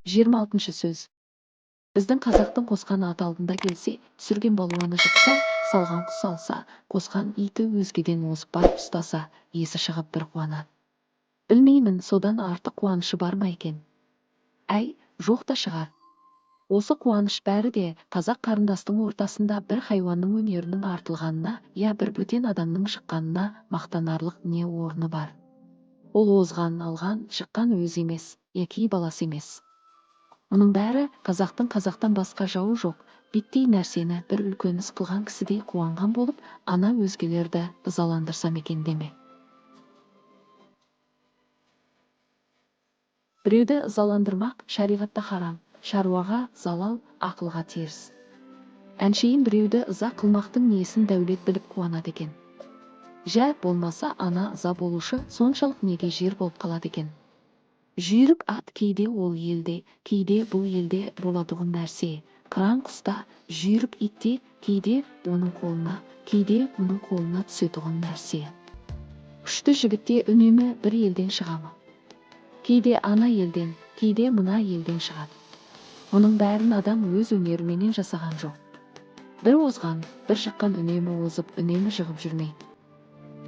26 сөз. Біздің қазақтың қосқан аты алдында келсе, түсірген балуаны жықса, салған құс алса, қосқан иті өзгеден озып барып ұстаса, есі шығып бір қуанады. Білмеймін, содан артық қуанышы бар ма екен? Әй, жоқ та шығар. Осы қуаныш бәрі де қазақ қарындастың ортасында бір хайуанның өнерінің артылғанына, я бір бөтен адамның шыққанына мақтанарлық не орны бар? Ол озған, алған, шыққан өзі емес, яки баласы емес. Мұның бәрі қазақтың қазақтан басқа жауы жоқ, биттей нәрсені бір үлкен іс қылған кісідей қуанған болып, ана өзгелерді ызаландырсам екен деме. Біреуді ызаландырмақ шариғатта харам, шаруаға залал, ақылға теріс. Әншейін біреуді ыза қылмақтың несін дәулет біліп қуанады екен. Жә, болмаса ана ыза болушы соншалық неге жер болып қалады екен. Жүйрік ат кейде ол елде, кейде бұл елде болатұғын нәрсе. Қыран құста, жүйрік итте кейде оның қолына, кейде мұның қолына түсетұғын нәрсе. Күшті жігітте үнемі бір елден шығамы. Кейде ана елден, кейде мына елден шығады. Оның бәрін адам өз өнеріменен жасаған жоқ. Бір озған, бір шыққан үнемі озып, үнемі жығып жүрмейді.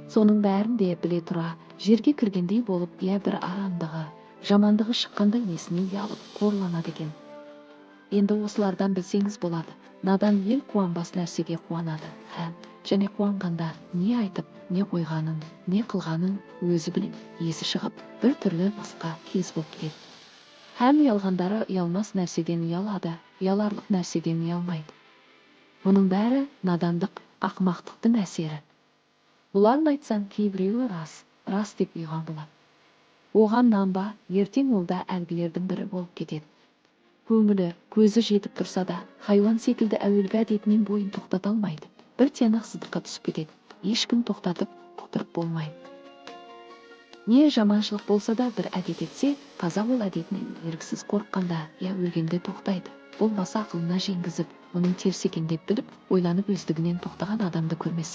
Соның бәрін де біле тұра, жерге кіргендей болып, я бір арандығы, жамандығы шыққанда несіне ұялып, қорланады екен. Енді осылардан білсеңіз болады, надан ел қуанбас нәрсеге қуанады, және қуанғанда не айтып, не қойғанын, не қылғанын өзі біліп, есі шығып, бір түрлі басқа кез болып келеді. Ұялғандары ұялмас нәрседен ұялады, ұяларлық нәрседен ұялмайды. Мұның бәрі надандық, ақымақтықтың әсері. Бұларын айтсаң, кейбіреуі рас деп ұйған болады. Оған нанба, ертең ол да әлгілердің бірі болып кетеді. Көңілі, көзі жетіп тұрса да, хайуан секілді әуелгі әдетінен бойын тоқтата алмайды. Бір тиянақсыздыққа түсіп кетеді. Ешкім тоқтатып, тоқтырып болмайды. Не жаманшылық болса да бір әдет етсе, таза ол әдетінен еріксіз қорыққанда, я өлгенде тоқтайды. Болмаса ақылына жеңгізіп, оның теріс екен деп біліп, ойланып өздігінен тоқтаған адамды көрмес.